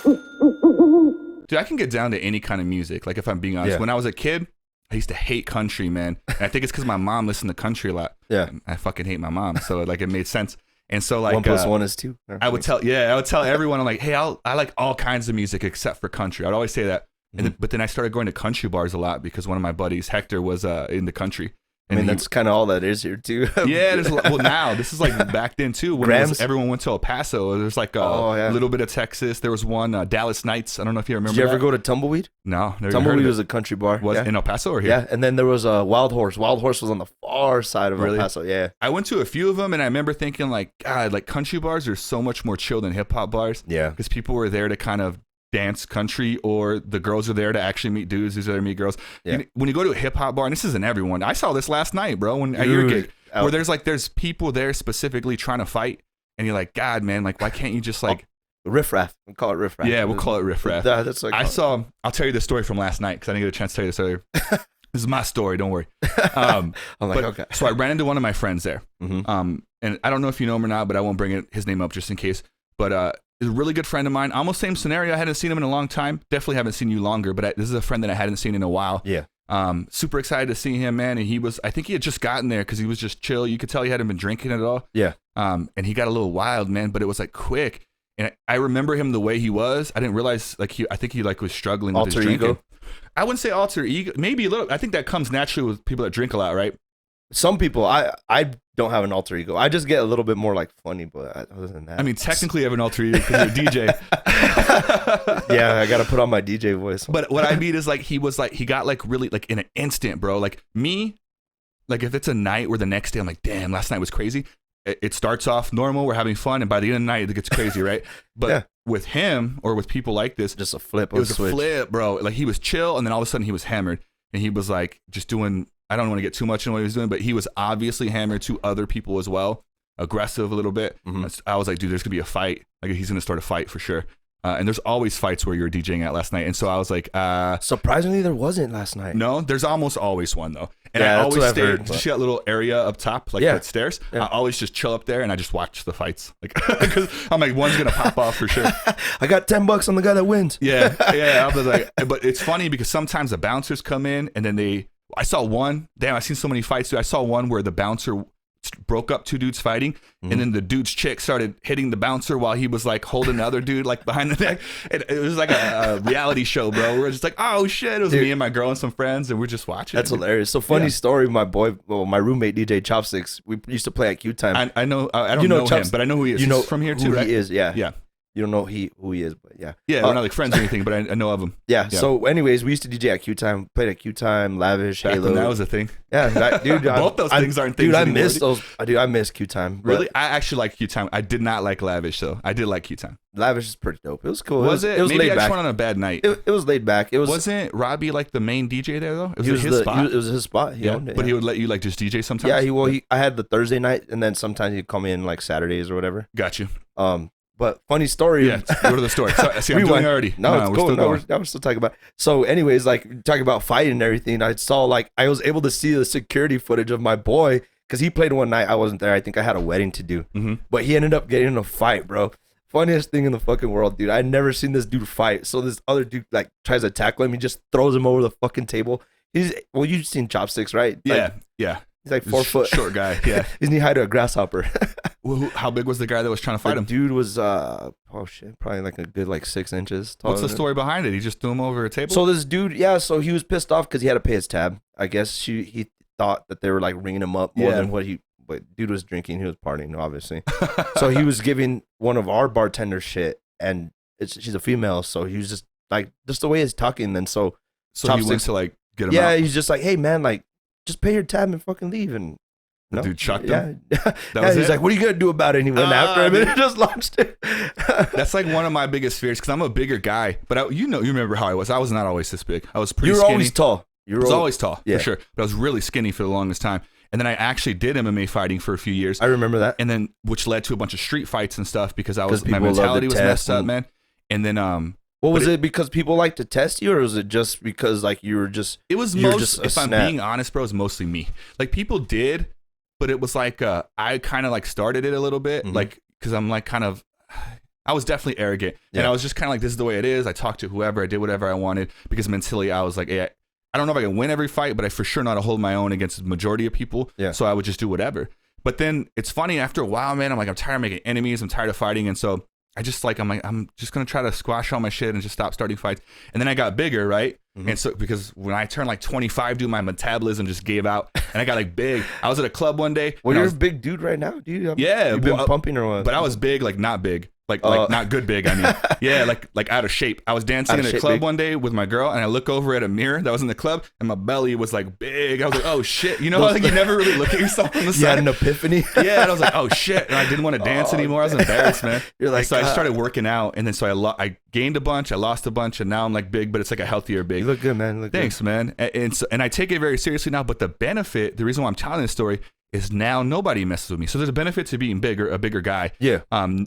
Dude, I can get down to any kind of music. Like if I'm being honest, when I was a kid, I used to hate country, man. And I think it's because my mom listened to country a lot. Yeah. I fucking hate my mom, so like it made sense. And so like 1 + 1 is 2. I would tell everyone, I'm like, hey, I like all kinds of music except for country. I'd always say that. But then I started going to country bars a lot because one of my buddies, Hector, was in the country. And I mean, that's kind of all that is here, too. Yeah, there's well, now, this is like back then, too, when everyone went to El Paso. There's like a little bit of Texas. There was one, Dallas Nights. I don't know if you remember. Did you ever go to Tumbleweed? No, never. Tumbleweed was a country bar. Was in El Paso or here? Yeah, and then there was a Wild Horse. Wild Horse was on the far side of El Paso, yeah. I went to a few of them, and I remember thinking, like, God, like country bars are so much more chill than hip-hop bars. Yeah. Because people were there to kind of dance country, or the girls are there to actually meet dudes who's there to meet girls. Yeah. When you go to a hip-hop bar, and this isn't everyone, I saw this last night, bro, when at your gig, where there's people there specifically trying to fight, and you're like, God, man, like, why can't you just like riffraff? We'll call it riffraff. Yeah, we'll call it riffraff. That's like I'll tell you the story from last night because I didn't get a chance to tell you this earlier. This is my story, don't worry. I'm like, okay. So I ran into one of my friends there, and I don't know if you know him or not, but I won't bring his name up just in case. But is a really good friend of mine. Almost same scenario. I hadn't seen him in a long time. Definitely haven't seen you longer, but this is a friend that I hadn't seen in a while. Yeah. Super excited to see him, man. And I think he had just gotten there because he was just chill. You could tell he hadn't been drinking at all. Yeah. And he got a little wild, man, but it was like quick. And I remember him the way he was. I didn't realize I think he like was struggling with his drinking. Ego? I wouldn't say alter ego. Maybe a little. I think that comes naturally with people that drink a lot, right? Some people, I don't have an alter ego. I just get a little bit more like funny, but other than that, I mean, technically, you have an alter ego because you're a DJ. Yeah, I got to put on my DJ voice. But what I mean is, like, he got like really like in an instant, bro. Like me, like if it's a night where the next day I'm like, damn, last night was crazy. It starts off normal, we're having fun, and by the end of the night it gets crazy, right? But with him or with people like this, just a flip. It was a flip, bro. Like he was chill, and then all of a sudden he was hammered, and he was like just doing. I don't want to get too much in what he was doing, but he was obviously hammered to other people as well, aggressive a little bit. I was like, dude, there's gonna be a fight. Like he's gonna start a fight for sure. And there's always fights where you're DJing at last night, and so I was like, surprisingly, there wasn't last night. No, there's almost always one though. And I always stay. Did you see that little area up top, like that stairs? Yeah. I always just chill up there and I just watch the fights, like because I'm like, one's gonna pop off for sure. I got $10 on the guy that wins. Yeah. I was like, but it's funny because sometimes the bouncers come in and then I saw one. Damn, I've seen so many fights. Dude. I saw one where the bouncer broke up two dudes fighting, and then the dude's chick started hitting the bouncer while he was like holding the other dude like behind the neck. It was like a reality show, bro. We're just like, oh shit! It was me and my girl and some friends, and we're just watching. That's hilarious. So funny story. My roommate DJ Chopsticks. We used to play at Q Time. I know. I don't know him, but I know who he is. You know He's from here too, who right? He is. Yeah. Yeah. You don't know who he is, but yeah. Yeah, we're not like friends or anything, but I know of him. Yeah. So, anyways, we used to DJ at Q Time, played at Q Time, Lavish, Back Halo. when that was a thing. Yeah, dude. Both those things aren't things. Dude, I anymore. miss those. Dude, I miss Q Time. Really, I actually like Q Time. I did not like Lavish though. I did like Q Time. Lavish is pretty dope. It was cool. Was it? It was Maybe laid I just back. went on a bad night. It was laid back. Wasn't Robbie like the main DJ there though? It was his spot. It was his spot. He owned it. But he would let you like just DJ sometimes. Yeah. I had the Thursday night, and then sometimes he'd come in like Saturdays or whatever. Got you. But funny story. Yeah, go to the story. So, see, I'm doing already. No, it's cool. We're still talking about. So, anyways, like talking about fighting and everything, I was able to see the security footage of my boy because he played one night. I wasn't there. I think I had a wedding to do, but he ended up getting in a fight, bro. Funniest thing in the fucking world, dude. I'd never seen this dude fight. So this other dude like tries to tackle him. He just throws him over the fucking table. You've seen Chopsticks, right? Yeah, yeah. He's like 4 foot. Short guy, yeah. He's knee high to a grasshopper. Well, how big was the guy that was trying to fight him? Dude was, probably like a good 6 inches. What's the story behind it? He just threw him over a table? So this dude, so he was pissed off because he had to pay his tab. I guess he thought that they were like ringing him up more than but dude was drinking. He was partying, obviously. So he was giving one of our bartenders shit, and she's a female, so he was just the way he's talking. Then so he went to like get him out. Yeah, he's just like, hey man, like just pay your tab and fucking leave. And the dude chucked him. He's like, what are you gonna do about it? And he went after him and just launched it. That's like one of my biggest fears because I'm a bigger guy. But you remember how I was. I was not always this big. I was pretty. You were skinny. always tall. I was always tall, for sure. But I was really skinny for the longest time. And then I actually did MMA fighting for a few years. I remember that. And then, which led to a bunch of street fights and stuff because my mentality was messed up, man. And then, what was it? Because people like to test you, or was it just because like you were just? It was most. If I'm being honest, bro, it was mostly me. Like people did, but it was like I kind of like started it a little bit, like because I'm like kind of. I was definitely arrogant. Yeah. And I was just kind of like, this is the way it is. I talked to whoever, I did whatever I wanted, because mentally I was like, hey, I don't know if I can win every fight, but I for sure know how to hold my own against the majority of people. Yeah. So I would just do whatever. But then it's funny, after a while, man, I'm like, I'm tired of making enemies. I'm tired of fighting. And so I just like, I'm just going to try to squash all my shit and just stop starting fights. And then I got bigger, right? Mm-hmm. And so, because when I turned like 25, dude, my metabolism just gave out and I got like big. I was at a club one day. Well, you're a big dude right now, dude. You've been pumping or what? But I was big, like not big. Like not good big, I mean. Yeah, like out of shape. I was dancing in a club one day with my girl, and I look over at a mirror that was in the club, and my belly was like big. I was like, oh shit. You know, like you never really look at yourself on the side. You had an epiphany? Yeah, and I was like, oh shit. And I didn't want to dance anymore. I was embarrassed, man. You're like, so I started working out, and then so I gained a bunch, I lost a bunch, and now I'm like big, but it's like a healthier big. You look good, man. Thanks, man. And I take it very seriously now, but the benefit, the reason why I'm telling this story is now nobody messes with me. So there's a benefit to being a bigger guy. Yeah.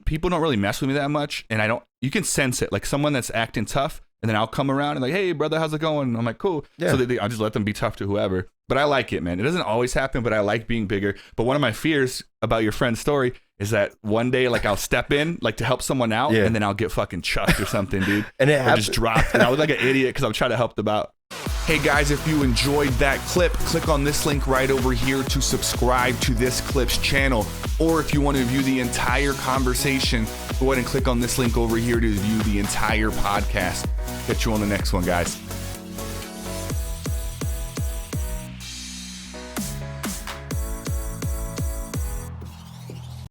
People don't really mess with me that much, and you can sense it. Like someone that's acting tough, and then I'll come around and like, hey brother, how's it going? I'm like, cool. Yeah. So I'll just let them be tough to whoever. But I like it, man. It doesn't always happen, but I like being bigger. But one of my fears about your friend's story is that one day, like, I'll step in, like, to help someone out, and then I'll get fucking chucked or something, dude. And it just dropped. And I was like an idiot because I'm trying to help them out. Hey guys, if you enjoyed that clip, click on this link right over here to subscribe to this clip's channel. Or if you want to view the entire conversation, go ahead and click on this link over here to view the entire podcast. Catch you on the next one, guys.